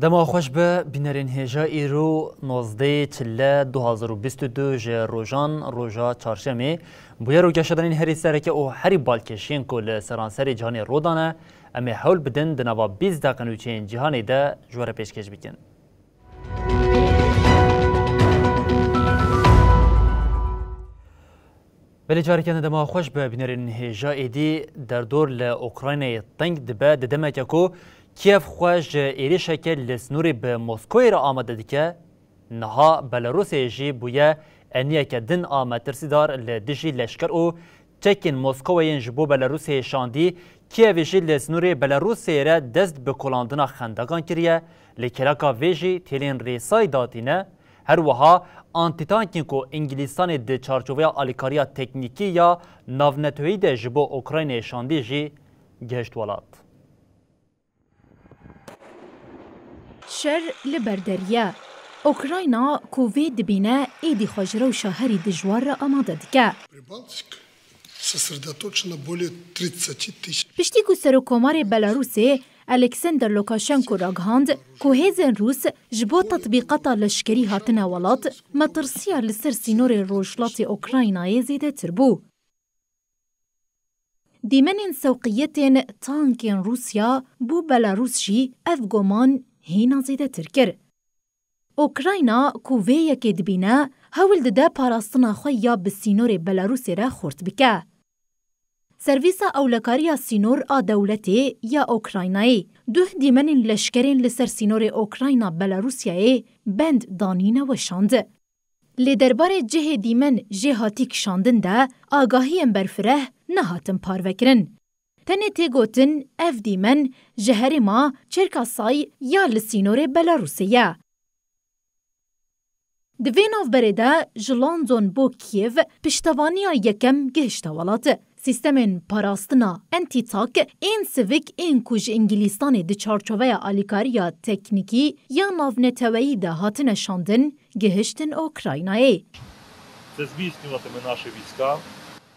دما خوش به بینرین هجا ایرو 19 چله 2022 جه روژا چارشمه بویا رو گشتنین هری سره که او هری بالکشین کل سرانسری جهانی رودانه اما حول بدن دنوا 20 دقیقه جهانی ده جوار پیشکش بکن. ولی جاری کنه دما خوش به بینرین هجا ایدی در دور لأوکراین تنگ دبه دمه که کو کیف خوش ایری شکل لسنوری به مسکوی را آمده دیگه نها بلاروس جی بویا انیه که دن آمد ترسیدار لدیجی لشکر او چکین مسکوی جبو بلاروس شاندی کیفشی لسنوری بلاروس را دست به کلاندنا خندگان کریه لکراکا ویجی تیلین ریسای داتینه هر وها آنتیتانکین کو انگلیستان ده چارچوبه آلیکاریا تکنیکی یا ناونتوی ده جبو اوکراین شاندی جی گشت ولاد. شر لبردریه اوکراینا کووی دبینه ایدی خاجره و شهری دجوار را آماده دیگه. پشتی که سروکومار بلاروسی الکساندر لوکاشنکو را گهاند که هیزن روس جبو تطبیقات لشکری هاتنه ولاد مترسیه لسر سینور روشلات اوکراینای زیده تر بو. دیمنین سوقیتین تانکین روسیا بو بلاروس جی افگومان هینا زیده ترکر. اوکراینا کوویه که دبینه هول ده پاراستنا خواه یا به سینور بلاروسی را خورد بکه. سرویس اولکاریا سینور آ دولتی یا اوکراینایی دو دیمنین لشکرین لسر سینور اوکراینا بلاروسیای بند دانین و شاند. لیدربار جه دیمن جهاتی کشاندن ده آگاهیم برفره نهاتن پاروکرن. تنه تیگوتن اف دیمن جهری ما چرکاسای یا لسینور بلاروسیه. دوین آف برده جلانزون بو کیف پشتوانی یکم گهشتوالات. سیستمین پاراستنا انتی-تاک این سویک این کج انگلیستان ده چارچوه آلیکاریا تکنیکی یا ناونتوی ده هاتن شاندن گهشتن اوکراینایی.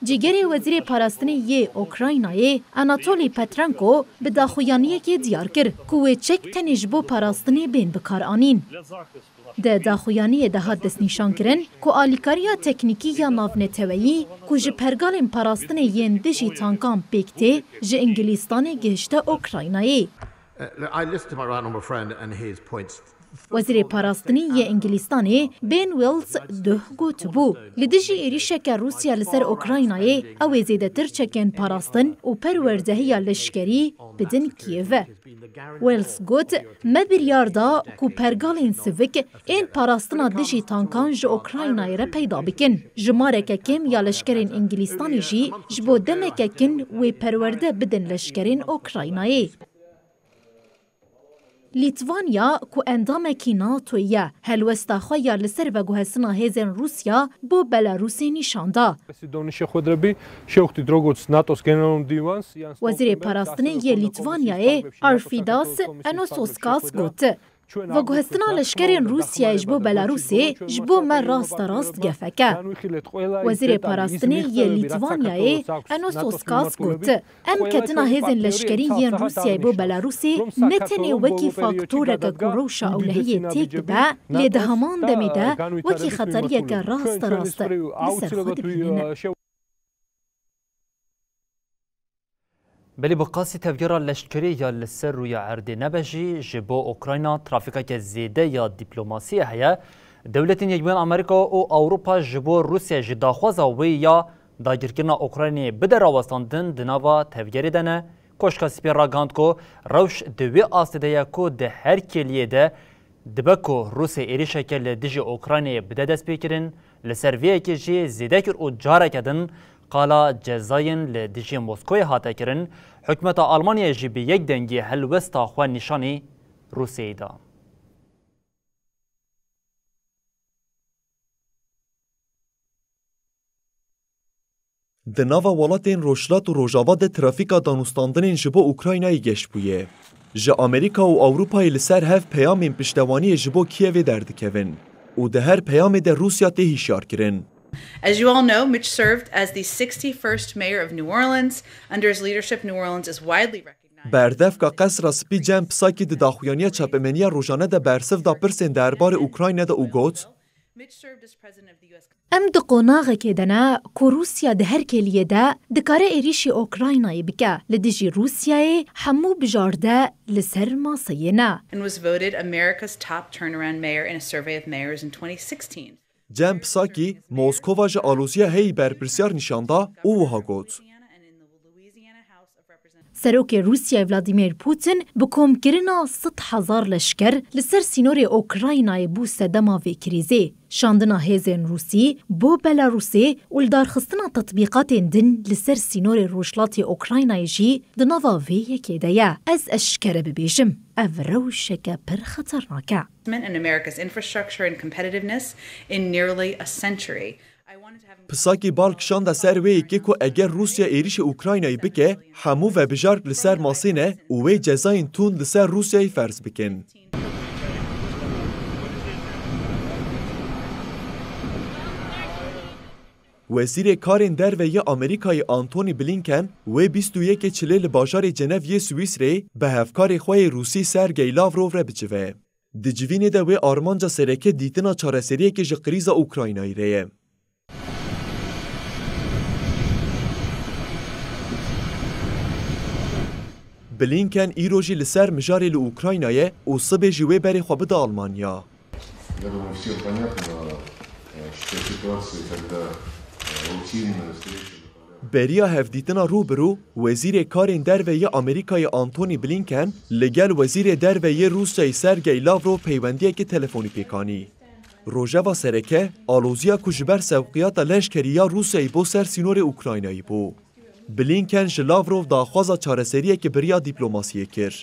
جیگری وزیر پاراستنی یه اوکراینایی اناتولی پترنکو به داخویانیه که دیار کرد که چک تنیج بو پاراستنی بین بکار آنین. ده داخویانیه ده ها دست نشان کرن که آلیکاریا تکنیکی یا ناونتویی که جه پرگالین پاراستنی ین دجی تانکان پیکته جه انگلیستان گهشته اوکراینایی. وزیر پاراستنی یه انگلیستانی بین ویلز ده گوت بو. لدیجی ایریشک روسیا لسر اوکراینایی او زیده تر چکن پاراستن و پروردهی لشکری بدن کیوه. ویلز گوت مبریاردا کو پرگالین سویک این پاراستنا دجی تانکان جه اوکراینایی را پیدا بکن. جمارک کم یا لشکرین انگلیستانی جی جبو دمک کن و پرورده بدن لشکرین اوکراینایی. لیتوانیا کو اندامکی ناتویه هلوستا خواه لسر و گوهسنا هیزن روسیا بو بلاروسی نشانده. وزیر پاراستنی یه لیتوانیای آرفیداس انوسوسکاس گوت. و گوهستنا لشکرین روسیای جبو بلاروسی جبو من راست گفکه. وزیر پاراستنی یه لیتوانیای انوسوسکاس گوت. ام کتنا هیزن لشکری یه روسیای بو بلاروسی نتنی وکی فاکتوره که گروشا اولهی تیک با لیده همان دمیده وکی خطریه که راست لسر خود بینه. بلی بقاسی تفجیر لشکری یا لسر روی عرض نبجی جبو اوکراینا ترافیکا که زیده یا دیپلماسی هیا دولتین یکبین امریکا و اروپا جبو روسیا جداخوازا وی یا داگیرکرنا اوکراینی بدر آوستاندن دناوا تفجیری دنه کشکا سپیر راگاند کو روش دوی آسده یا کو ده هر کلیه ده دبکو روسیا ایری شکل دیجی اوکراینی بده دست بیکرین لسر ویه که جی زیده کر او جاره کدن قالا جزاین لدیجی موسکوی هاته کرن حکمت آلمانیا جی به یک دنگی هلوستا خواه نشانی روسیه دا. د ناوا ولاتین روشلات و روژاوا ترافیکا دانوستاندنین جبو اوکراینای گشت بویه. ج امریکا و اوروپای لسر هف پیامین پشتوانی جبو کیوی دردکوین و ده هر پیام ده روسیا ته هشیار کرن. As you all know, Mitch served as the 61st mayor of New Orleans. Under his leadership, New Orleans is widely recognized. بردف که قصر سپی جمپ ساکی ده داخویانی چپمنی روزانه ده برسف دا پرسین دربار اوکراین ده اوگوت. ام د قوناغه کې دنه کو روسیا د هر کلیه ده د کار ایریشی اوکراینای بکه لدیجی روسیای همو بجارده لسر ماسینه. And was voted America's top turnaround mayor in a survey of mayors in 2016. جمپ ساکی موسکووا ج آلوزیا هی برپرسیار نشانده او وها گوت. سروک روسیای ولادیمیر پوتین بکوم کرنا 100,000 لشکر لسر سینور اوکراینای بو سدما و کریزه. شاندنا هیزن روسی بو بلاروسی ولدارخستنا تطبیقات دن لسر سینور روشلات اوکراینای جی دناوا و یکی دیا. از اشکره ببیجم. او روشک پر خطرناکه. And America's infrastructure and competitiveness in nearly a century. پساکی بالکشان ده سر وی که که اگر روسیا ایریش اوکراینای بکه همو و بجارک لسر ماسینه و وی جزاین تون لسر روسیای فرض بکن. وزیر کارین در وی امریکای آنتونی بلینکن و 21 چلیل باجار جنوی سوئیس ری به هفکار خواه روسی سرگئی لاوروف را بجوه. دجوین ده وی آرمانجا سرکه دیتنا چارسریه که جقریز اوکراینای ریه. بلینکن ایروژی لسر مجاری لأوکراینای و صبح جوه بری خواب دا آلمانیا. بریا هفدیتنا روبرو وزیر کارین دروی امریکای آنتونی بلینکن لگل وزیر دروی روسیای سرگئی لاوروف پیوندیه که تلفنی پیکانی. روژاوا سرکه آلوزیا کجبر سوقیات لشکریا روسیای بو سر سینور اوکراینایی بو. بلینکن ج لاوروف داخوازا چارەسەریە که بریا دیپلۆماسیە کرد.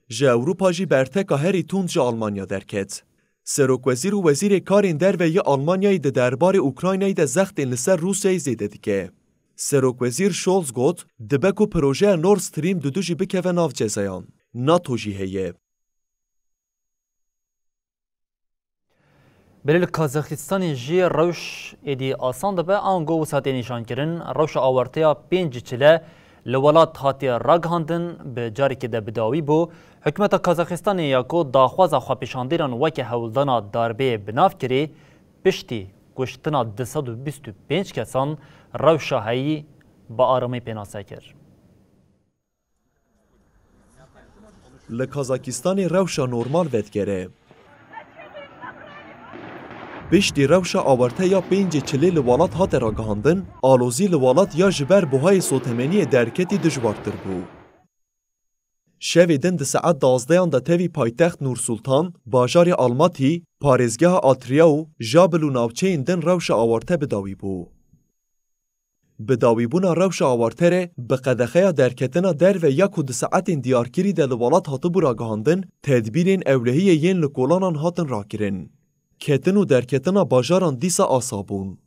ج ئەوروپا jî berteka herî tund ji Almanya derket. Serokwezîr û wezîrê karên derveyê Almanyayê di derbarê Ukraynayê de zextên li ser Rûsyayê zêde dike. Serokwezîr Scholz got dibe ku projeya Nord Stream 2 jî bikeve nav cezayan. NATO jî heye. بلیل کازاخستان جی روش ایدی آسان دبه آنگو و ساتی نشان کرن روش آورتیا 5 چله لولات هاتی راگهاندن به جاری که ده بداوی بو حکمت کازاخستان یاکو داخواز خواپیشاندیران وکی هولدانا داربه بناف کری پشتی گوشتنا 225 کسان روش هایی با آرامی پیناسه کر. لکازاکستان روش نورمال ودگره. پشتی روش آورته یا 5 چلی لوالات هات راگهاندن، آلوزی لوالات یا جبر بوهای سوتمنی درکتی دجوارتر بو. شویدن ده ساعت 12 ده تاوی پایتخت نورسولتان، باجار آلماتی، پارزگاه آتریاو، جابل و ناوچین دن روش آورته بداوی بو. بداوی بونا روش آورته ره به قدخه درکتنا در و یکو ده ساعت دیارکری ده لوالات هاتو بو راگهاندن، تدبیرین اولهی ین لکولانان هاتن راکرن. Ketin u derketine bajaran disa asabun.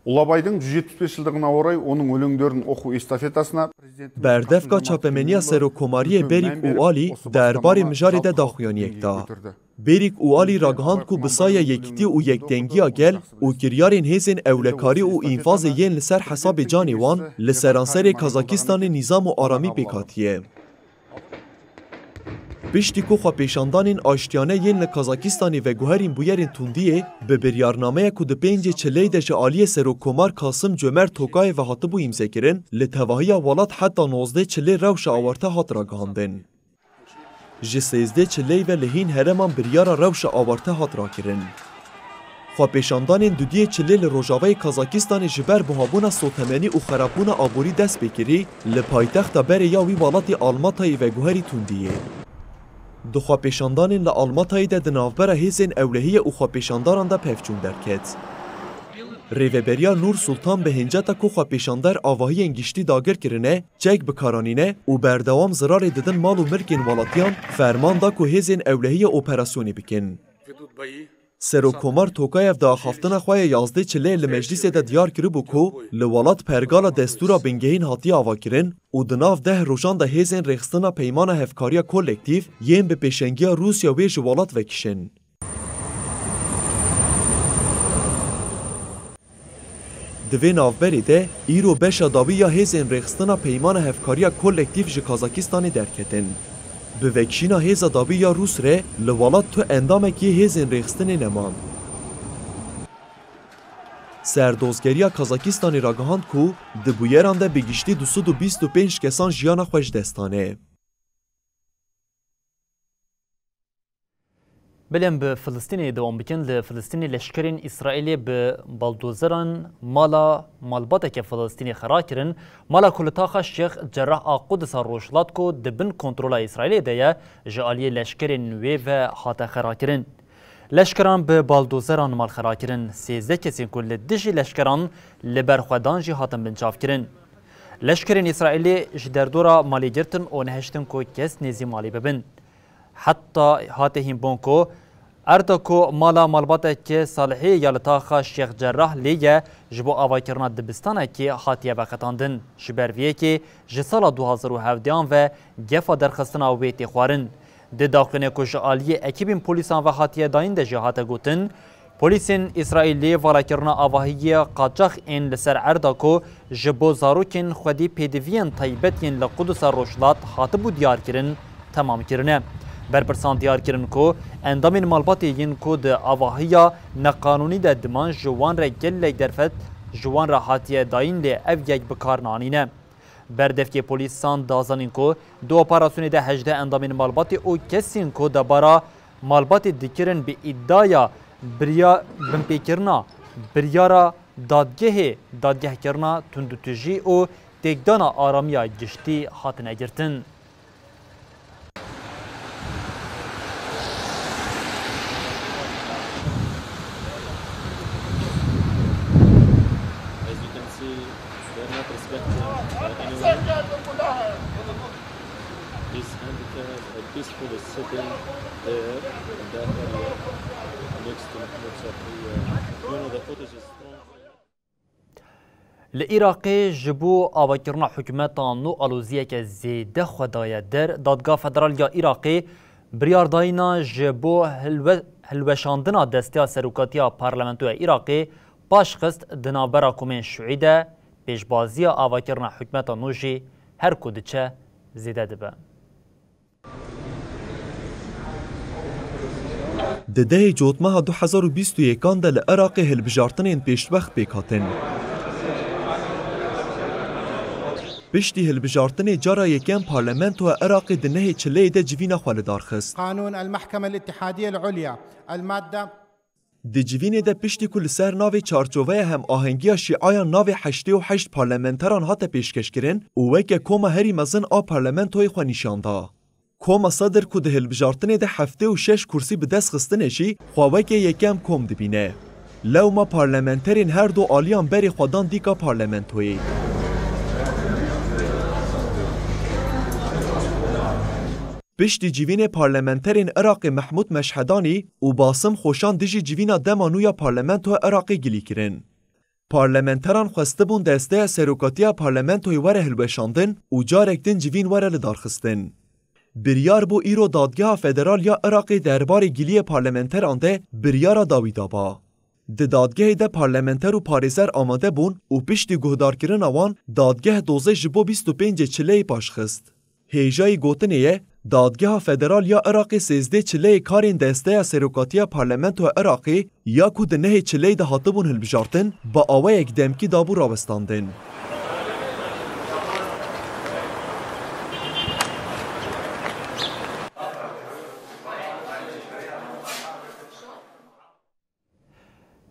Ulabay'ın 175 yıldığına oray onun ölümlerin oku estafetasına Berdevka çapemeniya serokomariye Berik u Ali derbari mijari de daxuyaniyekta. Berik u Ali raghand ku bisaya yekti u yekdengiya gel u kiryarin hezin evlekari u infaz yen li ser hesab cani wan li seranseri Kazakistan nizam u arami pekatiye. Piştî ku xwepêşandanên aştiyaneyên li Kazakistanê ve guherîn bûyerên tundiyê bi biryarnameya ku di 5 çileyê de ji aliyê Serokkomar Kasım Cömert Tokayê ve hatibû îmzekirin, li tevahiya welat heta 19 çilê rewşa awarte hat ragihandin. Ji 13 çileyê ve li hîn hereman biryara rewşa awarte hat rakirin. Xwepêşandanên dudiyê çilê li Rojavayê Kazakistanê ji ber buhabûna sotemenî û xerabûna aborî dest pêkirî li paytexta berê ya wî welatê Almatayê ve guherî tundiyê. دو خواپیشاندانین لآلماتایی ده دناوبر هیزین اولهی او خواپیشانداران ده پفچون درکت. ریوبریا نور سلطان به هنجتا کو خواپیشاندار آواهی انگشتی داگر کرنه چک بکارانینه و بردوام زرار ددن مال و ملکین والاتیان فرمان دا کو هیزین اولهی اپراسیونی بکن. سروکومار توکایف دا خافتن خواه 11 چله لمجلیس ده دیار کربو کو لولات پرگالا دستورا بنگهین هاتی آوا کرن و دناف 10 روشان ده هیزین رخستنا پیمان هفکاریا کولکتیف یم به پیشنگی روسیا و جوالات وکشن. دوی نافبری ده ایرو بشا داوی یا هیزین رخستنا پیمان هفکاریا کولکتیف جه کازاکستانی درکتن. به وکشینا هیزا داوی یا روس ره لوالات تو اندامکی هیزین رخستن نمان. سردوزگریا کازاکستانی را گهاند کو دبویران ده بگیشتی 225 کسان جیانا خوش دستانه. بلیم به فلسطینی دوام بکن لفلسطینی لشکرین اسرائیلی به بالدوزران مالا مالباته که فلسطینی خرا کرن مالا کلتاخ شیخ جراح قدس روشلات کو دبن کنترول اسرائیلی ده جالی لشکرین وی و حتا خرا کرن لشکران به بالدوزران مال خرا کرن 13 کسی کل دجی لشکران لبرخودان جی هاتن بنچاف کرن لشکرین اسرائیلی جدردورا مالی گرتن و نهشتن کو کس نزی مالی ببن حتی هاتهم بونکو اردکو مالا مالباته که صالحی یالتاخا شیخ جراح لیه جبو آواکرنا دبستانه که هاتیه بخطاندن شبرویه که جسال 2017 و گفا درخستنا ویتی خوارن ده داخلینه که جعالی اکیبین پولیسان و هاتیه داین ده جهات گوتن پولیسین اسرائیلی والاکرنا آواهی قاچاق این لسر اردکو جبو زاروکین خودی پیدوین طیبتین لقدس روشلات هاتبو دیار کرن تمام کرنه برپرسان دیار کرن کو اندامین مالباتی ین کو ده آواهیا نقانونی ده دمان جوان را گل درفت جوان را هاتیه داین لی او یک بکار نانینه بردفکی پولیسان دازانین کو دو اپراسیونی ده 18 اندامین مالباتی او کسین کو ده بارا مالباتی دکرن به ادعایا بمپیکرنا بریارا دادگه کرنا تندوتجی او تکدانا آرامیا گشتی هاتن اگرتن peaceful is sitting there in that area next to Mahmoud Shafii. You know the footage is strong. لعراقی جبو آواکرنا حکومتا نو آلوزیه که زیده خدای در دادگاه فدرال یا عراقی بریارداینا جبو هلوشاندنا دستیا سروکاتیا پارلمنتو عراقی باشخست دنابرا کومین شعیده پیشبازی آواکرنا حکومتا نوجی هر کودچه زیده دبه. ده جوتمه 2021 ده لعراق هلبجارتنین پیشبخت بیکاتن. پشتی هلبجارتن جارا یکم پارلمنت و عراق دنه چله ده جوینا خالدار خست. قانون المحكمة الاتحادية العليا المادة ده جوین ده پشتی کل سر ناو چارچوه هم آهنگی شیعایا ناو 88 پارلمنتران هات پیشکش کرن و وکه کوما هری مزن آ پارلمنتوی خو نشانده. کوما صدر که ده هلبجارتن ده 76 کرسی به دست خستنشی خواهوکه یکم کوم دبینه. لو ما پارلمنترین هر دو آلیان بری خودان دیکا پارلمنتوی. پشتی جیوین پارلمنترین عراق محمود مشهدانی و باسم خوشان دیجی جیوینا دمانویا پارلمنتو عراقی گلی کرن. پارلمنتران خواسته بون دسته سروکاتیا پارلمنتوی وره هلوشاندن و جارک دن جیوین وره لدارخستن. بریار بو ایرو دادگاه فدرال یا عراقی دربار گلی پارلمنتران ده بریارا داویدابا. ده دادگاه ده پارلمنتر و پاریزر آماده بون و پشتی گهدار کرن آوان دادگاه دوزه جبو 25 چله پاشخست. هیجای گوتنیه دادگاه فدرال یا عراقی 13 چله کارین دسته سروکاتیا پارلمنت و عراقی یا کود نه چله ده هاتبون هلبجارتن با آوه یک دمکی دابو راوستاندن.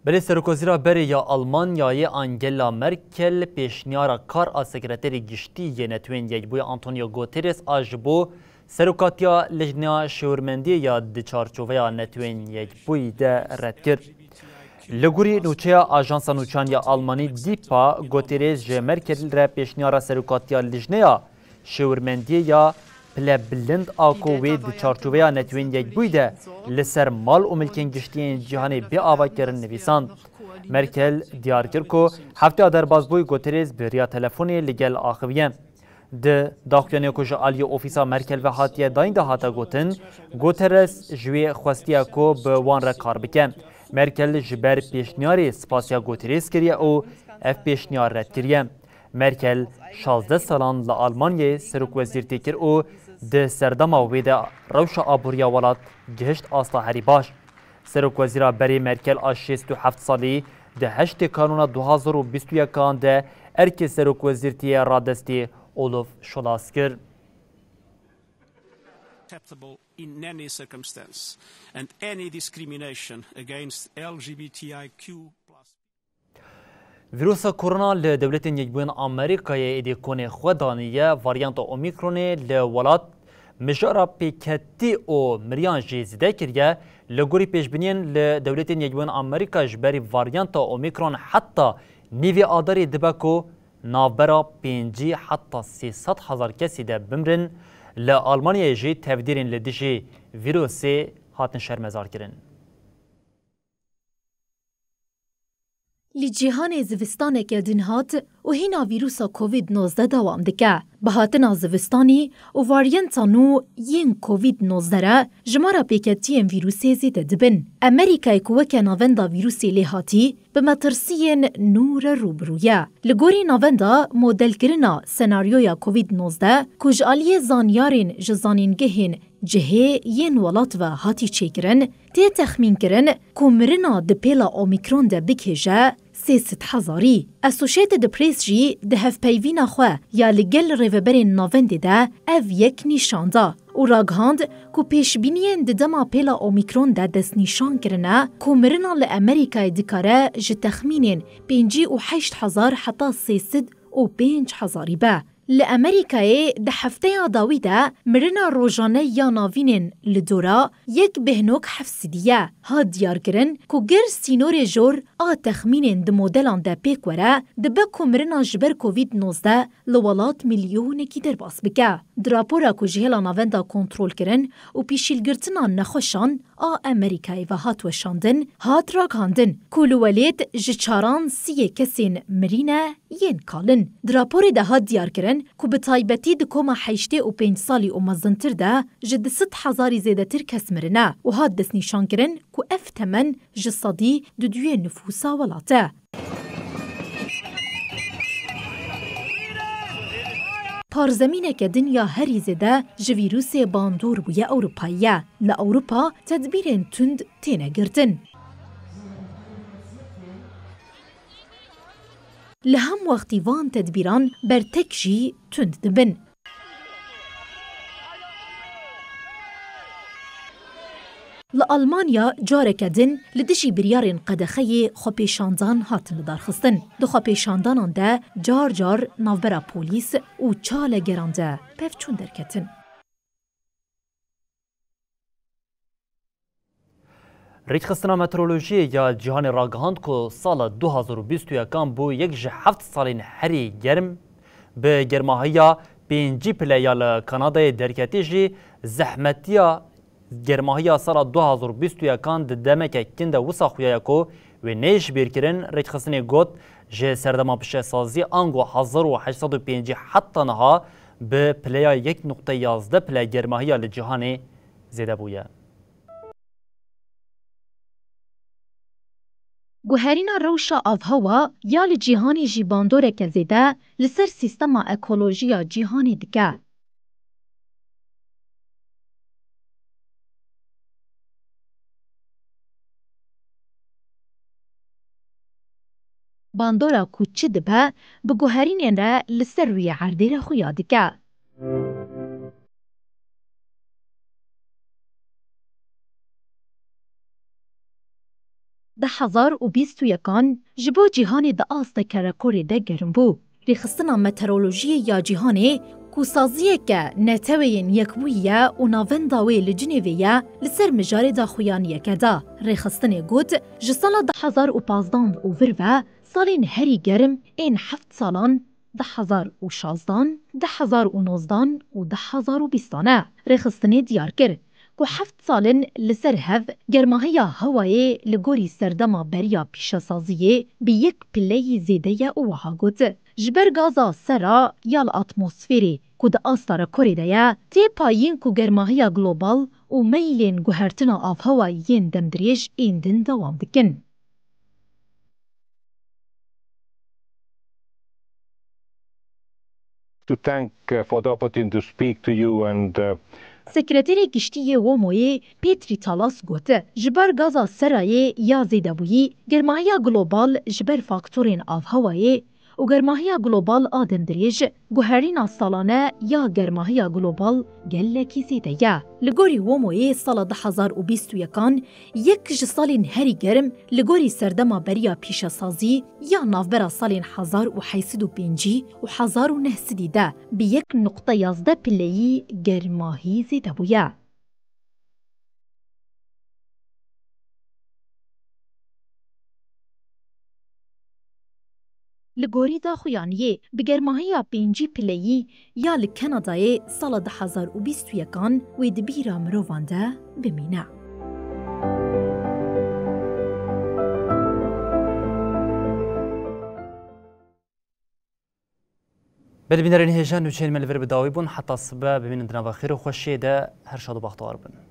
بله سرکوزیرا بری یا آلمانیای آنگلا مرکل پیشنیارا کار از سکرتری گشتی نتوین یک بوی آنتونیو گوتریس آجبو سروکاتیا لجنیا شورمندی یا دچارچوویا نتوین یک بوی ده رد کرد. لگوری نوچه آژانس نوچانی آلمانی دیپا گوتریز جه مرکل را پیشنیارا سروکاتیا لجنیا شورمندی یا پله بلند آکووی دچارچوویا نتوین یک بوی ده لسر مال و ملکین گشتین جهانی بی آوا کرن نویساند. مرکل دیار کرد که هفته در بازبوی گوتریز بریا تلفونی لگل آخویه. ده داخلانی کج آلی اوفیسا مرکل و هاتیه داین ده هاتا گوتن گوترس جوی خوستیا کو به وان را کار بکن. مرکل جبر پیشنیاری سپاسیا گوتریز کریه او اف پیشنیار رد کریه. مرکل 16 سالان لآلمانیه سروک وزیر تکر او ده سردما ویده روش آبوریا ولات گهشت آستا هری باش. سروک وزیرا بری مرکل آش 67 سالی ده 8 کانون 2021 ده ارک سروک وزیرتی رادستی اولوف شلاس کرد. In any circumstance and any discrimination against LGBTIQ+. ویروس کرونا لدولت یکبوین آمریکای ایدیکون خودانیه واریانت اومیکرون لولات مجارا پیکتی او مریان جیزده کریه لگوری پیشبینین لدولت یکبوین آمریکا جبری واریانت اومیکرون حتی نیوی آداری دبکو نابرا 5 حتی 300,000 کسی ده بمرن لآلمانیا جی تفدیرین لدیجی ویروسی هاتن شرمزار کرن. لجهان زوستان که دنهات و هینا ویروسا کووید 19 دوام دکه. بهاتنا زوستانی و واریانتا نو ین کووید 19 را جمارا پیکتیم ویروسی زیده دبن. امریکای کوکه ناوندا ویروسی لحاتی به مترسین نور روبرویه. لگوری ناوندا مدل کرنا سناریویا کووید 19 کج آلی زانیارین جزانینگهین جهه ین ولات و هاتی چیکرن تی تخمین کرن کمرنا دپیلا اومیکرون ده بکیجه 300,000. اسوشیتد پریس جی ده هف پیوینا خواه یا لگل ریوبرین ناونده ده او یک نیشانده و راگهاند که پیشبینین ده دما پیلا اومیکرون ده دست نیشان کرنه کمرنا لامریکای دکاره جه تخمینین 58,000 حتی 305,000 به. لأمریکای ده هفته داویده مرنا روزانه یا ناوینن لدورا یک بهنوک حفصدیه ها دیار کرن که گر سینور جور تخمینن ده مدلان ده پیک وره ده بکو مرنا جبر کووید 19 لولات میلیون کی در باس بکه. دراپورا که جهلا ناوندا کنترول کرن و پیشیلگرتنا نخوشان امریکای و هات وشاندن هات راگاندن کلوولیت جچاران 30 کسین مرینه ین کالن. دراپور ده هات دیار کرن که به تایبتی ده کما 85 سالی و مزنتر ده جد 100,000 زیده تر کس مرنه و هات دست نیشان کرن که اف تمن جسادی دو دوی نفوسا ولاته. پارزمینه که دنیا هری زده جویروس باندور بوی اوروپاییه. لأوروپا تدبیرین تند تینه گرتن. لهم وقتی وان تدبیران برتک جی تند دبن. لألمانيا جارك دن لدشي بريارين قدخي خوبيشاندان هاتن دارخستن. دو خوبيشاندان ده جار جار نافبرا بوليس و چال گرانده پفچون درکتن. ریچخستنا مترولوژی یا جهان راگهاند که سال 2021 بو یک جه 7 سالین هری گرم به گرماهیا 5 پلیال کانادای درکتی جی زحمتیا گرماهیا سال 2021 دمک کند وسا خویا کو و نیش بیرکرین ریچخستنی گوت جه سردما بشه سازی آنگو 1805 حتی نها به پلیا 1.11 پلی گرماهیا لجهانی زیده بویه. گوهرینا روشا آفهوا یا لجیهانی جیباندوره که زیده لسر سیستما اکولوژیا جیهانی دکه. باندورا کوچه دبه به گوهرین را لسر روی عردیر خویا دکه. 2021 جبو جیهانی دا آسته کرکوری ده گرم بو. ریخستنا مترولوژی یا جیهانی کو سازیەکە نەتەوەیەن یەکبوویە و ناڤەنداوێ لە جنێڤەیە لەسەر مژارێدا خویانیەکەدا ڕێخستنێ گوت ji sala 2015 û vir ve salên herî germ ên 7 salan 2016 2019 û 2020 e rêxistinê diyar kir ku 7 salin li ser hev germahiya hewayê li gorî serdema beriya pîşesaziyê bi yek pileyî zêde ye û wiha got ji ber gaza sera ya li atmosfêrê ku di astara Korê de ye tê payîn ku germahiya global û meylên guhertina avhewayî yên demdirêj ên din dewam dikin. To thank for the opportunity to speak to you and Sekreterê Giştiyê Womoyê Petri Talas got ji ber gaza serayê ya zêdebûyî germahiya global ji ber faktorên avhewayê û germahiya global a demdirêj guherîna salane ya germahiya global gelekî zêde ye. Li gorî Womoyê sala 2021 yek ji salên herî germ li gorî serdema beriya pîşesazî ya navbera salên 1805 û 1900 de bi 1.11 pileyî germahî zêde bûye. Li gorî daxuyaniyê bi germahiya 5 pileyî ya li Kanadayê sala 2021 wê di bîra mirovan de bimîne. Belbînerên hêjan û çên me li vir bi dawî bûn heta sibe bimînin di nava xêr û xweşiyê de her şad û baxtewar bin.